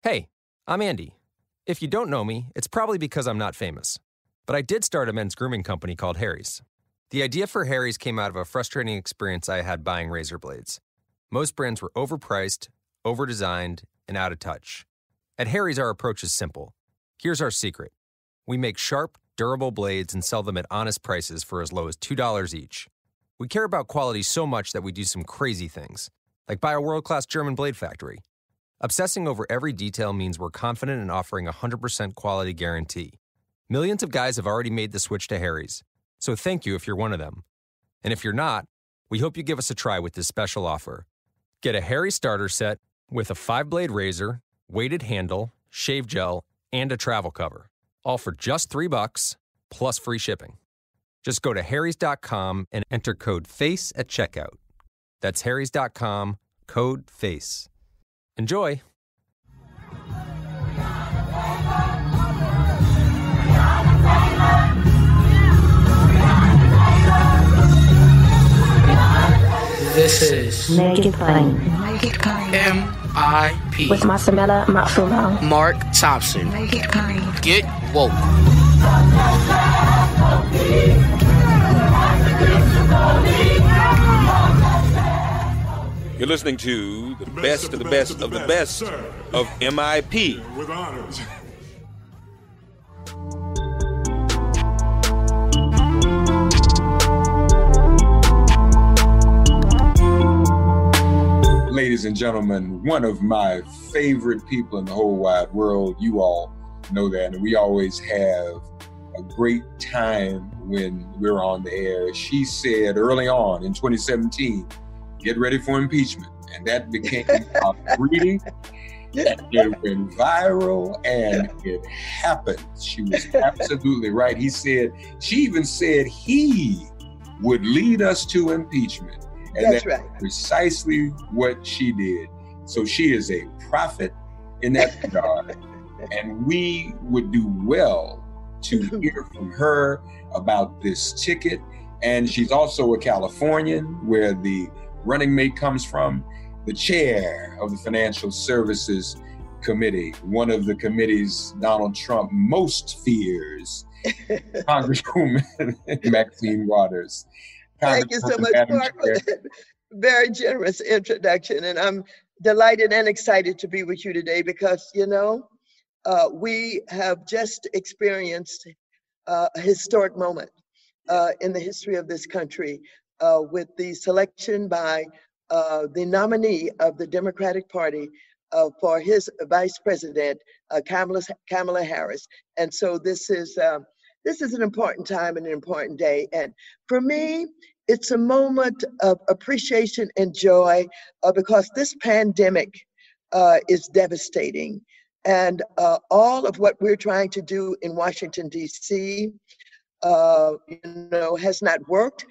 Hey, I'm Andy. If you don't know me, it's probably because I'm not famous. But I did start a men's grooming company called Harry's. The idea for Harry's came out of a frustrating experience I had buying razor blades. Most brands were overpriced, overdesigned, and out of touch. At Harry's, our approach is simple. Here's our secret. We make sharp, durable blades and sell them at honest prices for as low as $2 each. We care about quality so much that we do some crazy things, like buy a world-class German blade factory. Obsessing over every detail means we're confident in offering a 100% quality guarantee. Millions of guys have already made the switch to Harry's, so thank you if you're one of them. And if you're not, we hope you give us a try with this special offer. Get a Harry's starter set with a 5-blade razor, weighted handle, shave gel, and a travel cover, all for just $3 plus free shipping. Just go to harrys.com and enter code FACE at checkout. That's harrys.com, code FACE. Enjoy. This is Make It Plain. MIP With Masamela Matfumo. Mark Thompson. Make It Plain. Get woke. You're listening to the best of the best of the best of MIP. With honors. Ladies and gentlemen, one of my favorite people in the whole wide world. You all know that, and we always have a great time when we're on the air. She said early on in 2017, get ready for impeachment. And that became our greeting. And it went viral, and it happened. She was absolutely right. She even said he would lead us to impeachment. And that's right. Precisely what she did. So she is a prophet in that regard. And we would do well to hear from her about this ticket. And she's also a Californian, where the running mate comes from, the chair of the Financial Services Committee, one of the committees Donald Trump most fears, Congresswoman Maxine Waters. Thank you so much, Mark, for that very generous introduction. And I'm delighted and excited to be with you today because, we have just experienced a historic moment in the history of this country with the selection by the nominee of the Democratic Party for his vice president, Kamala Harris. And so this is an important time and an important day. And for me, it's a moment of appreciation and joy because this pandemic is devastating. And all of what we're trying to do in Washington, D.C., has not worked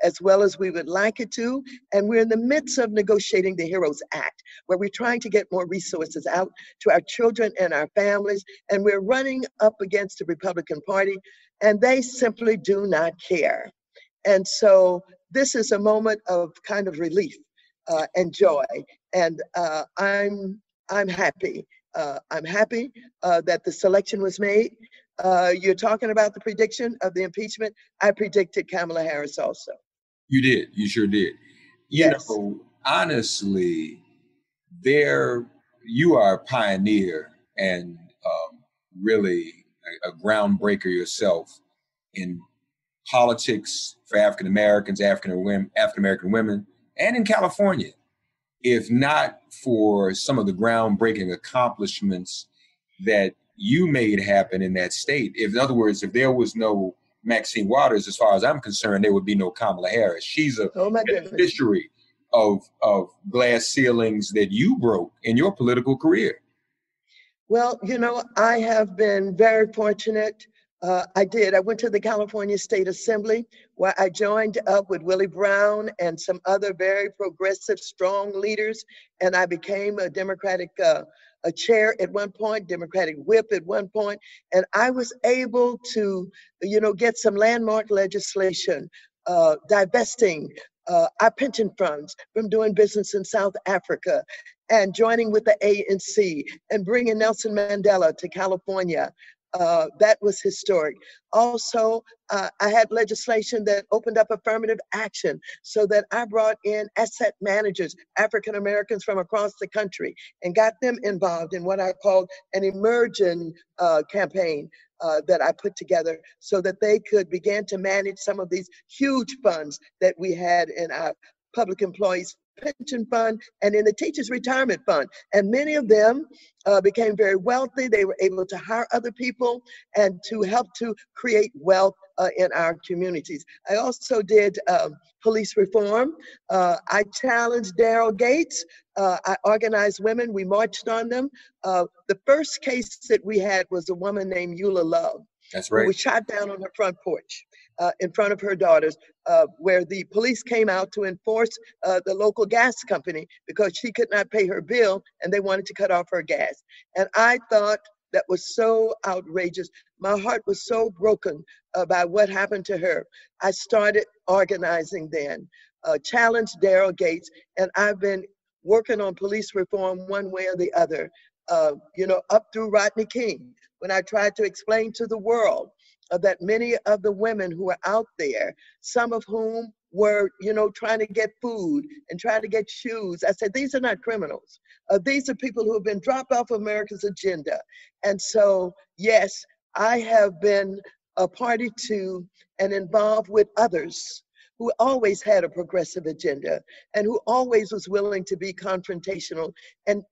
as well as we would like it to. And we're in the midst of negotiating the HEROES Act, where we're trying to get more resources out to our children and our families. And we're running up against the Republican Party, and they simply do not care. And so this is a moment of kind of relief and joy. And I'm happy. I'm happy that the selection was made. You're talking about the prediction of the impeachment. I predicted Kamala Harris also. You did. You sure did. Yes. Honestly, you are a pioneer and really a groundbreaker yourself in politics for African Americans, African American women, and in California. If not for some of the groundbreaking accomplishments that you made happen in that state. In other words, if there was no Maxine Waters, as far as I'm concerned, there would be no Kamala Harris. She's a beneficiary of glass ceilings that you broke in your political career. Well, I have been very fortunate. I went to the California State Assembly, where I joined up with Willie Brown and some other very progressive, strong leaders, and I became a Democratic a chair at one point, Democratic whip at one point, and I was able to, get some landmark legislation divesting our pension funds from doing business in South Africa and joining with the ANC and bringing Nelson Mandela to California. That was historic. Also, I had legislation that opened up affirmative action so that I brought in asset managers, African Americans from across the country, and got them involved in what I called an emerging campaign that I put together so that they could begin to manage some of these huge funds that we had in our public employees pension fund and in the teachers retirement fund. And many of them became very wealthy. They were able to hire other people and to help to create wealth in our communities. I also did police reform. I challenged Daryl Gates. I organized women. We marched on them. The first case that we had was a woman named Eula Love. That's right. Who was shot down on her front porch in front of her daughters, where the police came out to enforce the local gas company because she could not pay her bill and they wanted to cut off her gas. And I thought that was so outrageous. My heart was so broken by what happened to her. I started organizing then, challenged Daryl Gates, and I've been working on police reform one way or the other, up through Rodney King, when I tried to explain to the world that many of the women who were out there, some of whom were, trying to get food and trying to get shoes. I said, these are not criminals. These are people who have been dropped off America's agenda. And so, yes, I have been a party to and involved with others who always had a progressive agenda and who always was willing to be confrontational and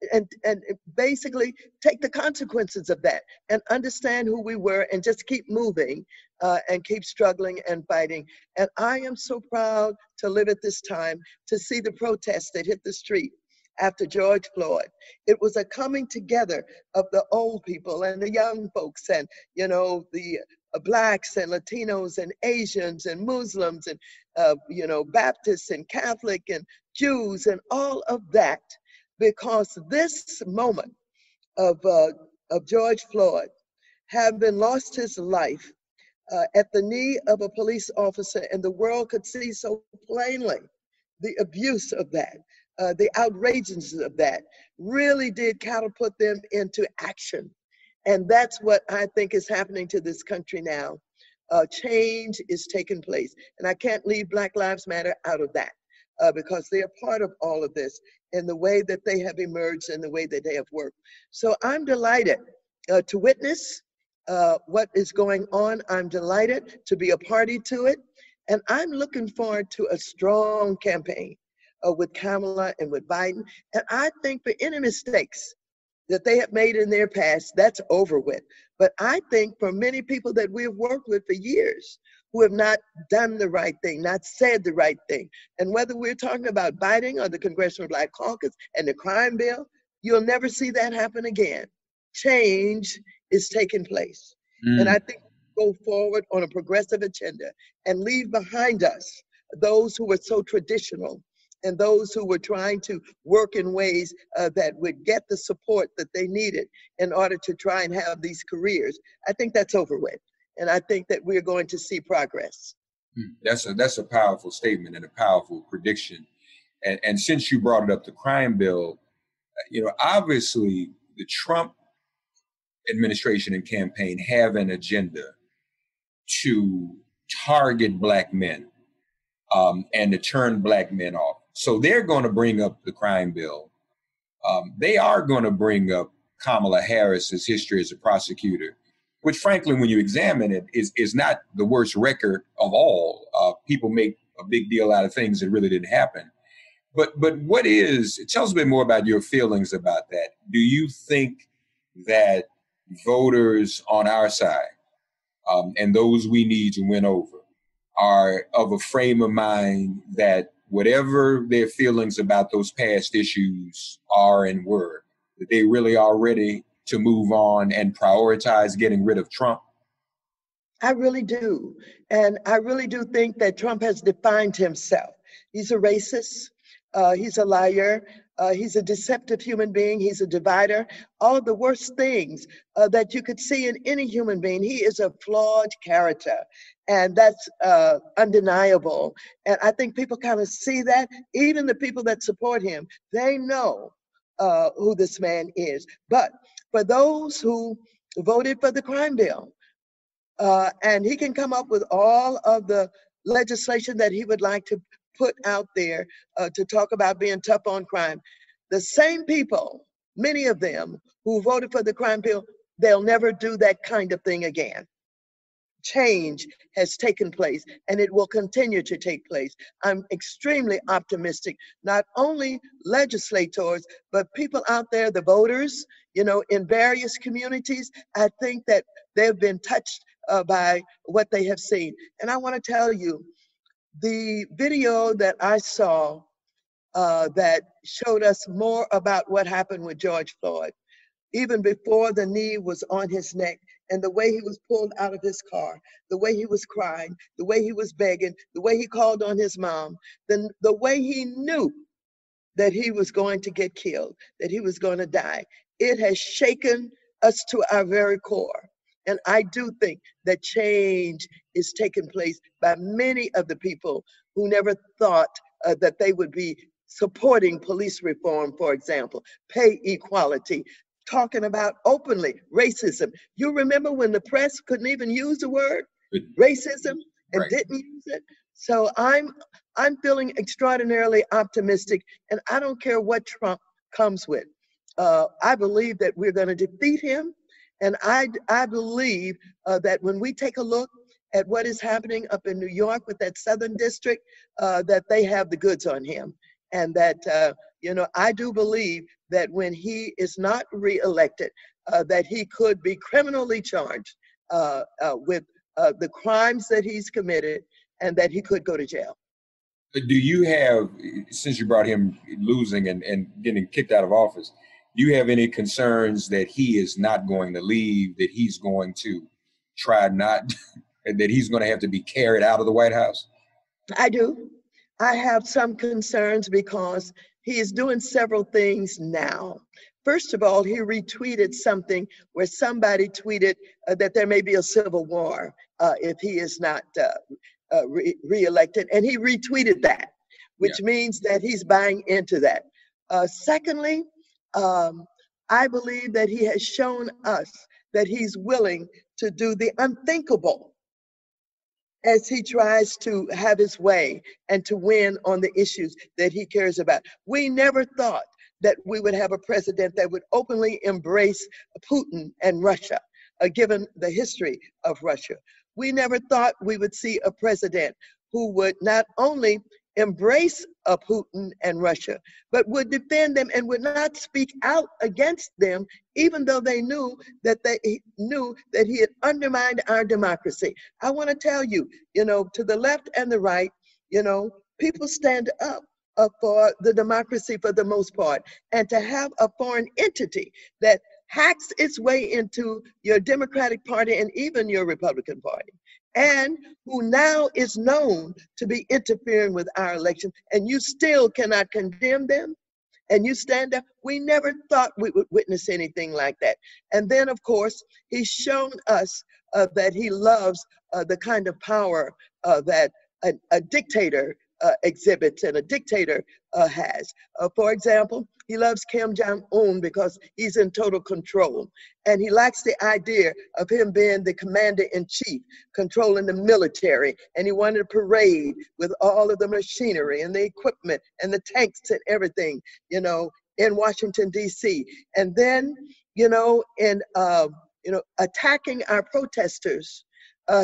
basically take the consequences of that and understand who we were and just keep moving and keep struggling and fighting. And I am so proud to live at this time, to see the protests that hit the street after George Floyd. It was a coming together of the old people and the young folks and, the Blacks and Latinos and Asians and Muslims and, Baptists and Catholic and Jews and all of that, because this moment of George Floyd, having lost his life at the knee of a police officer, and the world could see so plainly the abuse of that, the outrageousness of that, really did catapult them into action. And that's what I think is happening to this country now. Change is taking place. And I can't leave Black Lives Matter out of that because they are part of all of this in the way that they have emerged and the way that they have worked. So I'm delighted to witness what is going on. I'm delighted to be a party to it. And I'm looking forward to a strong campaign with Kamala and with Biden. And I think for any mistakes that they have made in their past, that's over with. But I think for many people that we have worked with for years who have not done the right thing, not said the right thing, and whether we're talking about Biden or the Congressional Black Caucus and the crime bill, you'll never see that happen again. Change is taking place. And I think we'll go forward on a progressive agenda and leave behind us those who were so traditional and those who were trying to work in ways that would get the support that they needed in order to try and have these careers. I think that's over with. And I think that we're going to see progress. That's a powerful statement and a powerful prediction. And since you brought it up, the crime bill, obviously the Trump administration and campaign have an agenda to target Black men and to turn Black men off. So they're going to bring up the crime bill. They are going to bring up Kamala Harris's history as a prosecutor, which frankly, when you examine it, is not the worst record of all. People make a big deal out of things that really didn't happen. But tell us a bit more about your feelings about that. Do you think that voters on our side and those we need to win over are of a frame of mind that whatever their feelings about those past issues are and were, that they really are ready to move on and prioritize getting rid of Trump? I really do. And I really do think that Trump has defined himself. He's a racist. He's a liar. He's a deceptive human being. He's a divider. All of the worst things that you could see in any human being. He is a flawed character, and that's undeniable. And I think people kind of see that. Even the people that support him, they know who this man is. But for those who voted for the crime bill, and he can come up with all of the legislation that he would like to put out there to talk about being tough on crime. The same people, many of them who voted for the crime bill, they'll never do that kind of thing again. Change has taken place, and it will continue to take place. I'm extremely optimistic, not only legislators, but people out there, the voters, in various communities. I think that they've been touched by what they have seen. And I want to tell you, the video that I saw that showed us more about what happened with George Floyd, even before the knee was on his neck, and the way he was pulled out of his car, the way he was crying, the way he was begging, the way he called on his mom, the way he knew that he was going to get killed, that he was going to die. It has shaken us to our very core. And I do think that change is taking place by many of the people who never thought that they would be supporting police reform, for example, pay equality, talking about openly racism. You remember when the press couldn't even use the word racism and didn't use it? So I'm feeling extraordinarily optimistic, and I don't care what Trump comes with. I believe that we're going to defeat him. And I believe that when we take a look at what is happening up in New York with that Southern District, that they have the goods on him. And that, I do believe that when he is not reelected, that he could be criminally charged with the crimes that he's committed, and that he could go to jail. Do you have, since you brought him losing and getting kicked out of office, do you have any concerns that he is not going to leave, that he's going to try not, that he's going to have to be carried out of the White House? I do. I have some concerns because he is doing several things now. First of all, he retweeted something where somebody tweeted that there may be a civil war if he is not reelected. And he retweeted that, which means that he's buying into that. Secondly, I believe that he has shown us that he's willing to do the unthinkable as he tries to have his way and to win on the issues that he cares about. We never thought that we would have a president that would openly embrace Putin and Russia, given the history of Russia. We never thought we would see a president who would not only embrace Putin and Russia, but would defend them and would not speak out against them, even though they knew that he had undermined our democracy. I want to tell you, to the left and the right, people stand up for the democracy for the most part, and to have a foreign entity that hacks its way into your Democratic Party and even your Republican Party, and who now is known to be interfering with our election, and you still cannot condemn them, and you stand up. We never thought we would witness anything like that. And then, of course, he's shown us that he loves the kind of power that a dictator exhibits and a dictator has. For example, he loves Kim Jong-un because he's in total control. And he likes the idea of him being the commander-in-chief, controlling the military. And he wanted a parade with all of the machinery and the equipment and the tanks and everything, in Washington, D.C. And then, attacking our protesters,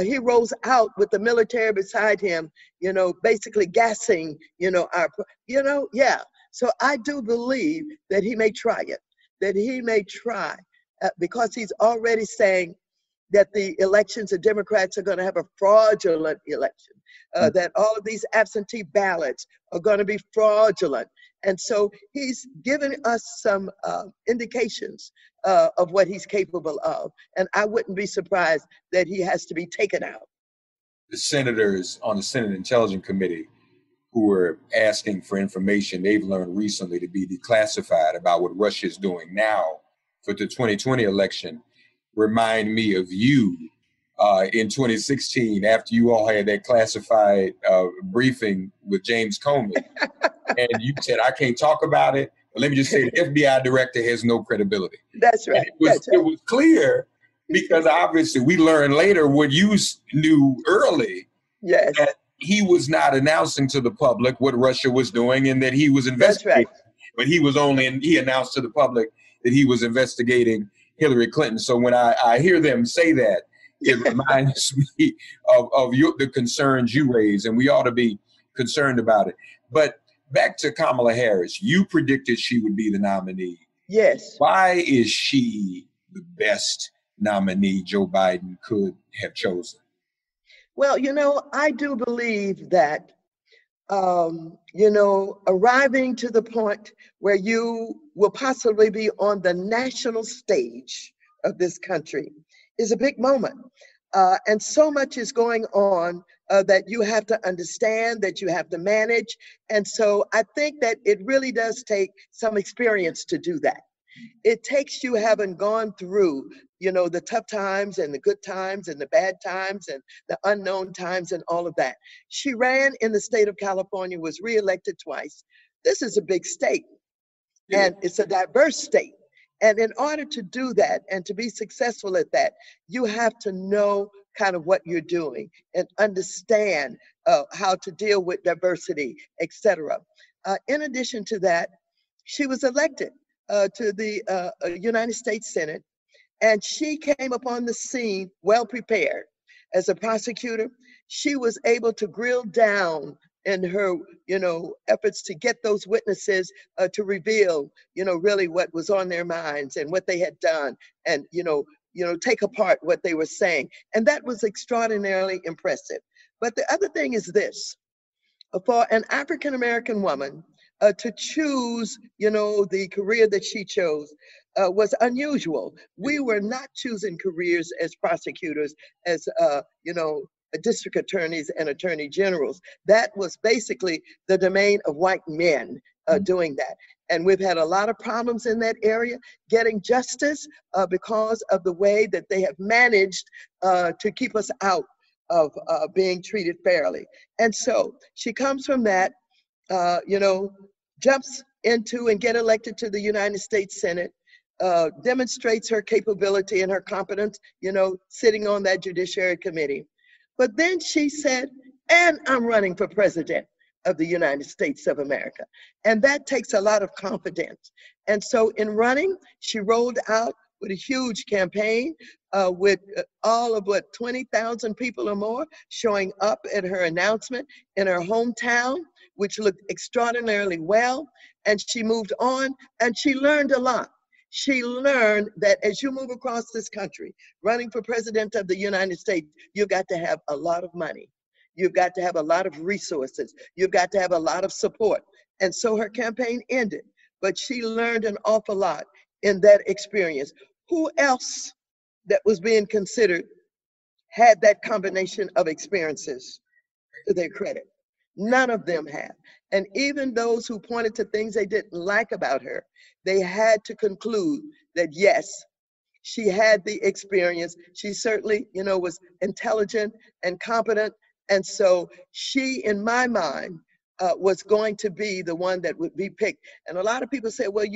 he rolls out with the military beside him, basically gassing, So I do believe that he may try it, because he's already saying that the elections, the Democrats are going to have a fraudulent election, that all of these absentee ballots are going to be fraudulent. And so he's given us some indications of what he's capable of. And I wouldn't be surprised that he has to be taken out. The senators on the Senate Intelligence Committee who are asking for information they've learned recently to be declassified about what Russia is doing now for the 2020 election remind me of you in 2016 after you all had that classified briefing with James Comey. And you said, I can't talk about it. But let me just say the FBI director has no credibility. That's right. It was clear because obviously we learned later what you knew early. Yes. That he was not announcing to the public what Russia was doing and that he was investigating. That's But right. he announced to the public that he was investigating Hillary Clinton. So when I hear them say that, it reminds me of the concerns you raise, and we ought to be concerned about it. But back to Kamala Harris, you predicted she would be the nominee. Yes. Why is she the best nominee Joe Biden could have chosen? Well, I do believe that, arriving to the point where you will possibly be on the national stage of this country is a big moment. And so much is going on that you have to understand, that you have to manage. And so I think that it really does take some experience to do that. It takes you having gone through, the tough times and the good times and the bad times and the unknown times and all of that. She ran in the state of California, was reelected twice. This is a big state, and it's a diverse state. And in order to do that and to be successful at that, you have to know kind of what you're doing and understand how to deal with diversity, etc. In addition to that, she was elected to the United States Senate, and she came upon the scene well prepared. As a prosecutor, she was able to drill down in her, efforts to get those witnesses to reveal, really what was on their minds and what they had done, and take apart what they were saying, and that was extraordinarily impressive. But the other thing is this: for an African American woman to choose, the career that she chose was unusual. We were not choosing careers as prosecutors, as district attorneys and attorney generals. That was basically the domain of white men doing that. And we've had a lot of problems in that area getting justice because of the way that they have managed to keep us out of being treated fairly. And so she comes from that, jumps into and get elected to the United States Senate, demonstrates her capability and her competence, sitting on that Judiciary Committee. But then she said, and I'm running for president of the United States of America. And that takes a lot of confidence. And so in running, she rolled out with a huge campaign with all of 20,000 people or more showing up at her announcement in her hometown, which looked extraordinarily well. And she moved on and she learned a lot. She learned that as you move across this country, running for president of the United States, you've got to have a lot of money. You've got to have a lot of resources. You've got to have a lot of support. And so her campaign ended, but she learned an awful lot in that experience. Who else that was being considered had that combination of experiences to their credit? None of them have. And even those who pointed to things they didn't like about her, they had to conclude that yes, she had the experience. She certainly, was intelligent and competent. And so she, in my mind, was going to be the one that would be picked. And a lot of people say, well,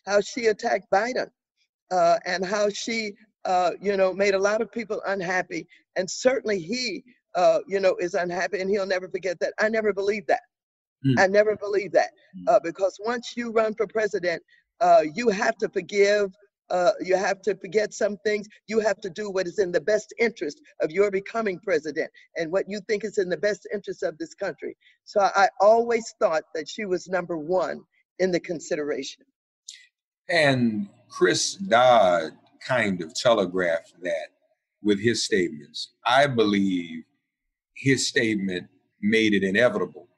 how she attacked Biden and how she, made a lot of people unhappy. And certainly he, is unhappy, and he'll never forget that. I never believed that. I never believed that because once you run for president, you have to forgive. You have to forget some things. You have to do what is in the best interest of your becoming president and what you think is in the best interest of this country. So I always thought that she was number one in the consideration. And Chris Dodd kind of telegraphed that with his statements. I believe his statement made it inevitable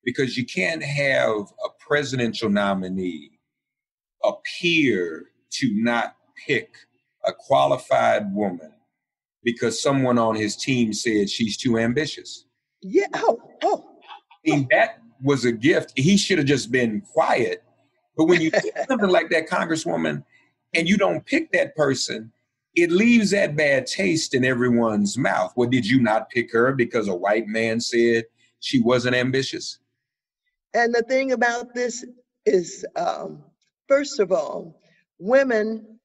because you can't have a presidential nominee appear to not pick a qualified woman because someone on his team said she's too ambitious. Yeah. Oh. mean, that was a gift. He should have just been quiet. But when you do something like that, Congresswoman, and you don't pick that person, it leaves that bad taste in everyone's mouth. Well, did you not pick her because a white man said she wasn't ambitious? And the thing about this is, first of all, women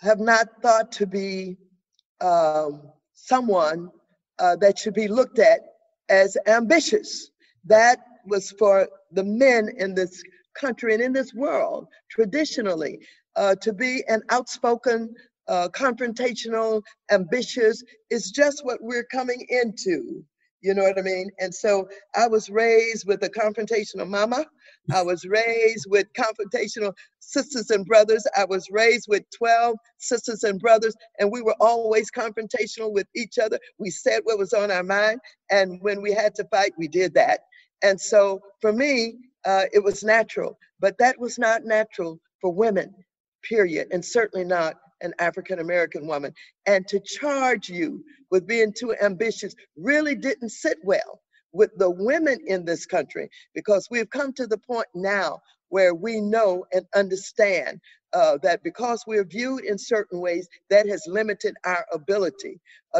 have not thought to be someone that should be looked at as ambitious. That was for the men in this country and in this world, traditionally, to be an outspoken, confrontational, ambitious is just what we're coming into. You know what I mean? And so I was raised with a confrontational mama. I was raised with confrontational sisters and brothers. I was raised with 12 sisters and brothers, and we were always confrontational with each other. We said what was on our mind, and when we had to fight, we did that. And so for me, it was natural, but that was not natural for women, period, and certainly not an African-American woman. And to charge you with being too ambitious really didn't sit well with the women in this country, because we've come to the point now where we know and understand that because we're viewed in certain ways, that has limited our ability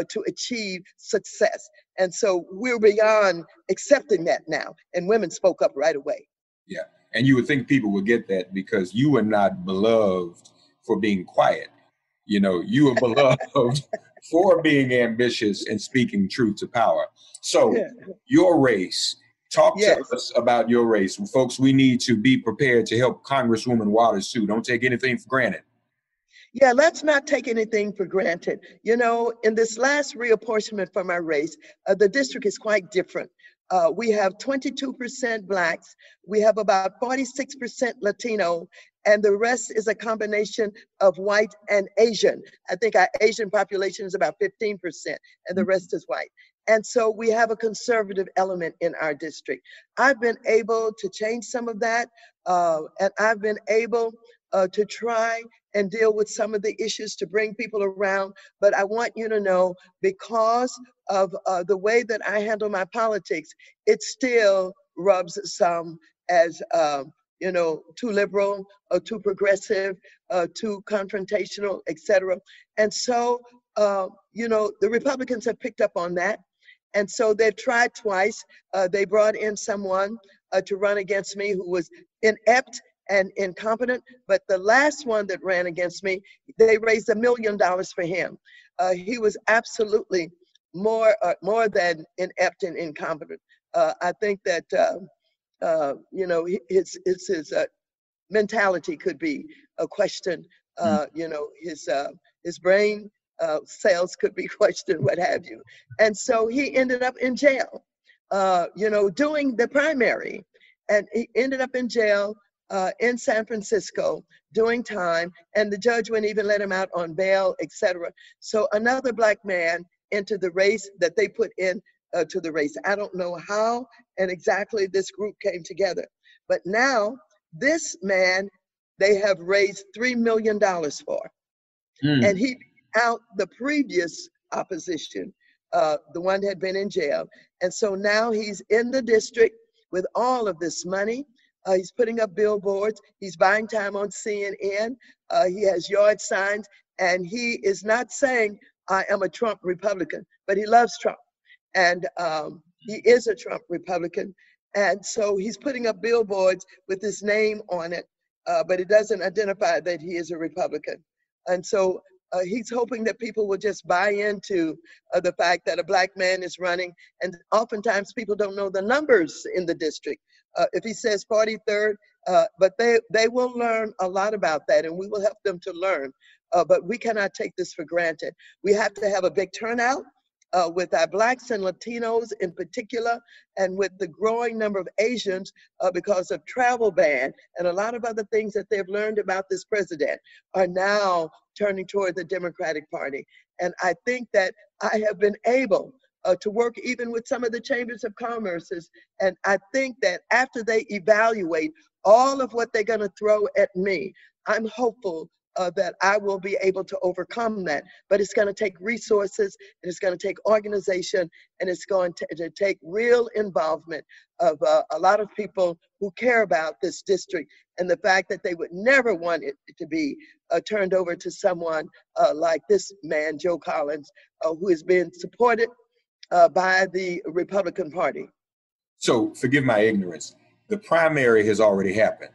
to achieve success. And so we're beyond accepting that now, and women spoke up right away. Yeah, and you would think people would get that because you were not beloved for being quiet. You know, you were beloved for being ambitious and speaking truth to power. So your race, talk to us about your race. Folks, we need to be prepared to help Congresswoman Waters too. Don't take anything for granted. Yeah, let's not take anything for granted. You know, in this last reapportionment for my race, the district is quite different. We have 22% Blacks, we have about 46% Latino, and the rest is a combination of white and Asian. I think our Asian population is about 15%, and the rest is white. And so we have a conservative element in our district. I've been able to change some of that, and I've been able to try and deal with some of the issues to bring people around. But I want you to know, because of the way that I handle my politics, it still rubs some as you know, too liberal or too progressive, too confrontational, etc. And so, you know, the Republicans have picked up on that. And so they've tried twice. They brought in someone to run against me who was inept and incompetent. But the last one that ran against me, they raised $1 million for him. He was absolutely more than inept and incompetent. I think that you know, his mentality could be questioned. You know, his brain cells could be questioned, what have you. And so he ended up in jail, you know, doing the primary, and he ended up in jail in San Francisco doing time, and the judge wouldn't even let him out on bail, etc. So another Black man entered the race that they put in to the race. I don't know how and exactly this group came together, but now this man, they have raised $3 million for, and he beat out the previous opposition, the one that had been in jail. And so now he's in the district with all of this money. He's putting up billboards. He's buying time on CNN. He has yard signs, and he is not saying, I am a Trump Republican, but he loves Trump. And he is a Trump Republican. And so he's putting up billboards with his name on it, but it doesn't identify that he is a Republican. And so he's hoping that people will just buy into the fact that a Black man is running. And oftentimes people don't know the numbers in the district. If he says 43rd, but they will learn a lot about that, and we will help them to learn. But we cannot take this for granted. We have to have a big turnout. With our Blacks and Latinos in particular, and with the growing number of Asians because of travel ban and a lot of other things that they've learned about this president are now turning toward the Democratic Party. And I think that I have been able to work even with some of the chambers of commerces. And I think that after they evaluate all of what they're going to throw at me, I'm hopeful that I will be able to overcome that. But it's going to take resources, and it's going to take organization, and it's going to take real involvement of a lot of people who care about this district, and the fact that they would never want it to be turned over to someone like this man, Joe Collins, who has been supported by the Republican Party. So forgive my ignorance. The primary has already happened.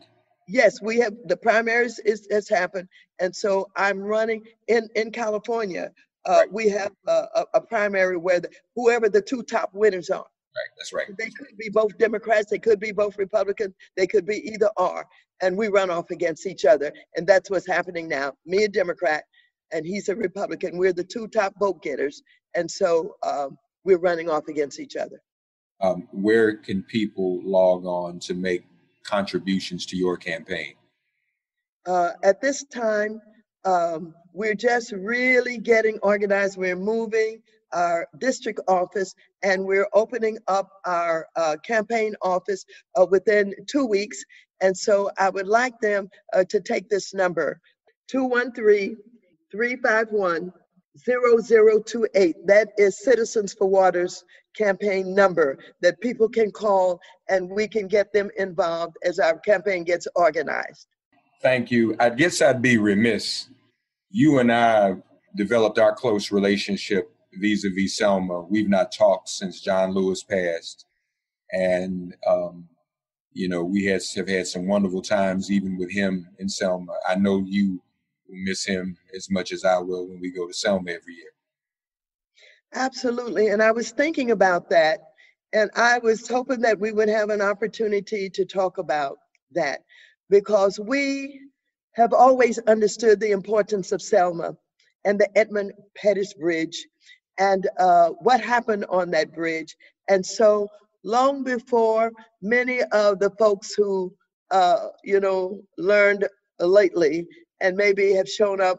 Yes, we have, the primaries has happened. And so I'm running in California. Right. We have a primary where whoever the two top winners are. Right, that's right. They could be both Democrats, they could be both Republicans, they could be either or. And we run off against each other. And that's what's happening now. Me, a Democrat, and he's a Republican. We're the two top vote getters. And so we're running off against each other. Where can people log on to make contributions to your campaign? At this time, we're just really getting organized. We're moving our district office, and we're opening up our campaign office within 2 weeks. And so I would like them to take this number, 213-351-0028. That is Citizens for Water's campaign number that people can call, and we can get them involved as our campaign gets organized. Thank you. I guess I'd be remiss. You and I developed our close relationship vis-a-vis Selma. We've not talked since John Lewis passed. And, we have had some wonderful times even with him in Selma. I know you will miss him as much as I will when we go to Selma every year. Absolutely. And I was thinking about that, and I was hoping that we would have an opportunity to talk about that, because we have always understood the importance of Selma and the Edmund Pettus Bridge and what happened on that bridge. And so long before many of the folks who, learned lately and maybe have shown up,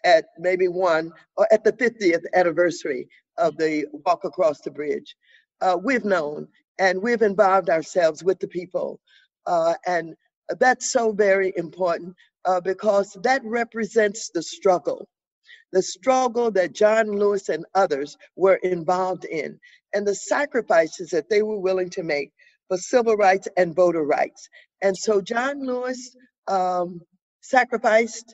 at maybe one or at the 50th anniversary of the walk across the bridge. We've known, and we've involved ourselves with the people. And that's so very important because that represents the struggle that John Lewis and others were involved in, and the sacrifices that they were willing to make for civil rights and voter rights. And so John Lewis sacrificed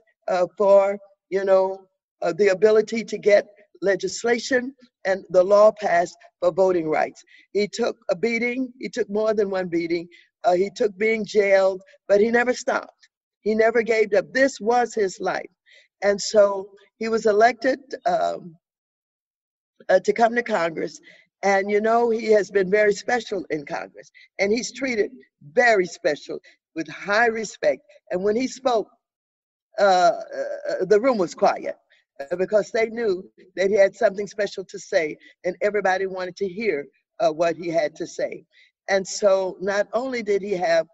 for the ability to get legislation and the law passed for voting rights. He took a beating. He took more than one beating. He took being jailed, but he never stopped. He never gave up. This was his life. And so he was elected to come to Congress. And, he has been very special in Congress. And he's treated very special with high respect. And when he spoke, the room was quiet because they knew that he had something special to say, and everybody wanted to hear what he had to say. And so not only did he have,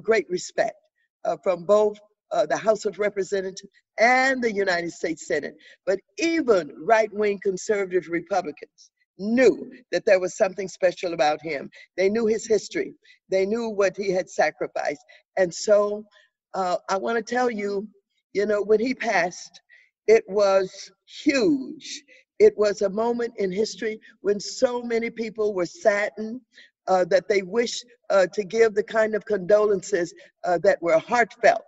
great respect from both the House of Representatives and the United States Senate, but even right-wing conservative Republicans knew that there was something special about him. They knew his history. They knew what he had sacrificed. And so I want to tell you, when he passed, it was huge. It was a moment in history when so many people were saddened that they wished to give the kind of condolences that were heartfelt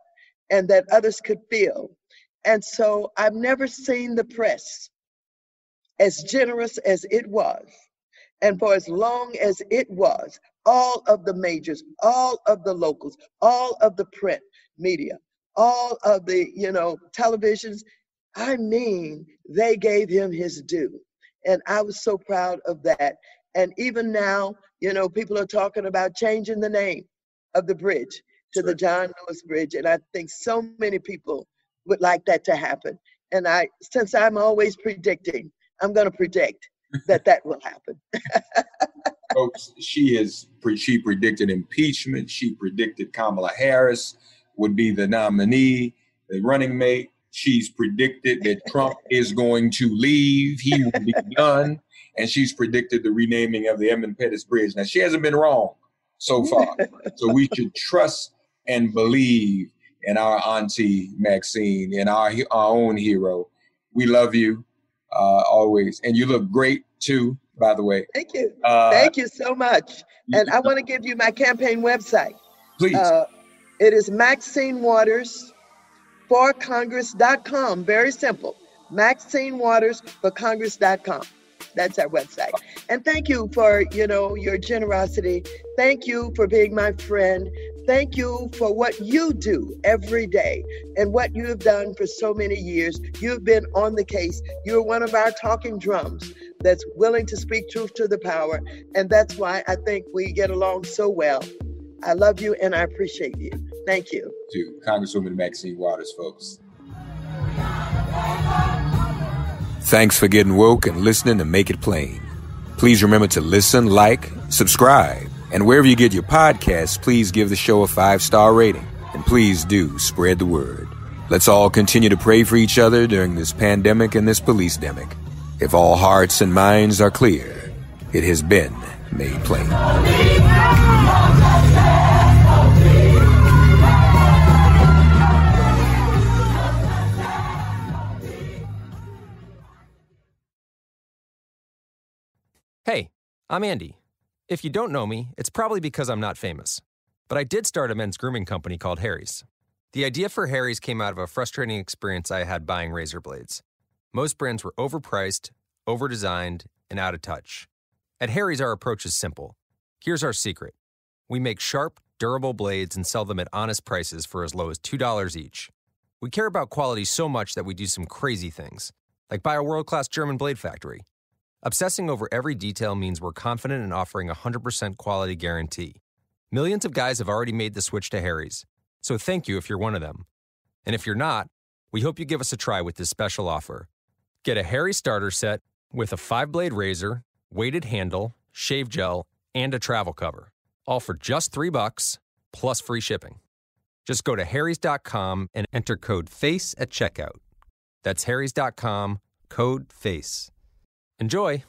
and that others could feel. And so I've never seen the press as generous as it was, and for as long as it was, all of the majors, all of the locals, all of the print media, all of the, televisions, I mean, they gave him his due. And I was so proud of that. And even now, people are talking about changing the name of the bridge to the John Lewis Bridge. And I think so many people would like that to happen. And since I'm always predicting, I'm going to predict that will happen. Folks, she predicted impeachment. She predicted Kamala Harris would be the nominee, the running mate. She's predicted that Trump is going to leave. He will be done. And she's predicted the renaming of the Edmund Pettus Bridge. Now, she hasn't been wrong so far. So we should trust and believe and our Auntie Maxine and our own hero. We love you always. And you look great too, by the way. Thank you. Thank you so much. And I want to give you my campaign website. Please. It is Maxine Waters for Congress.com. Very simple. Maxine Waters for Congress.com. That's our website. And thank you for, your generosity. Thank you for being my friend. Thank you for what you do every day and what you have done for so many years. You've been on the case. You're one of our talking drums that's willing to speak truth to the power. And that's why I think we get along so well. I love you and I appreciate you. Thank you. To Congresswoman Maxine Waters, folks. Thanks for getting woke and listening to Make It Plain. Please remember to listen, like, subscribe, and wherever you get your podcasts, please give the show a 5-star rating. And please do spread the word. Let's all continue to pray for each other during this pandemic and this police-demic. If all hearts and minds are clear, it has been made plain. Hey, I'm Andy. If you don't know me, it's probably because I'm not famous. But I did start a men's grooming company called Harry's. The idea for Harry's came out of a frustrating experience I had buying razor blades. Most brands were overpriced, overdesigned, and out of touch. At Harry's, our approach is simple. Here's our secret. We make sharp, durable blades and sell them at honest prices for as low as $2 each. We care about quality so much that we do some crazy things, like buy a world-class German blade factory. Obsessing over every detail means we're confident in offering a 100% quality guarantee. Millions of guys have already made the switch to Harry's, so thank you if you're one of them. And if you're not, we hope you give us a try with this special offer. Get a Harry's starter set with a 5-blade razor, weighted handle, shave gel, and a travel cover, all for just $3 plus free shipping. Just go to harrys.com and enter code FACE at checkout. That's harrys.com, code FACE. Enjoy!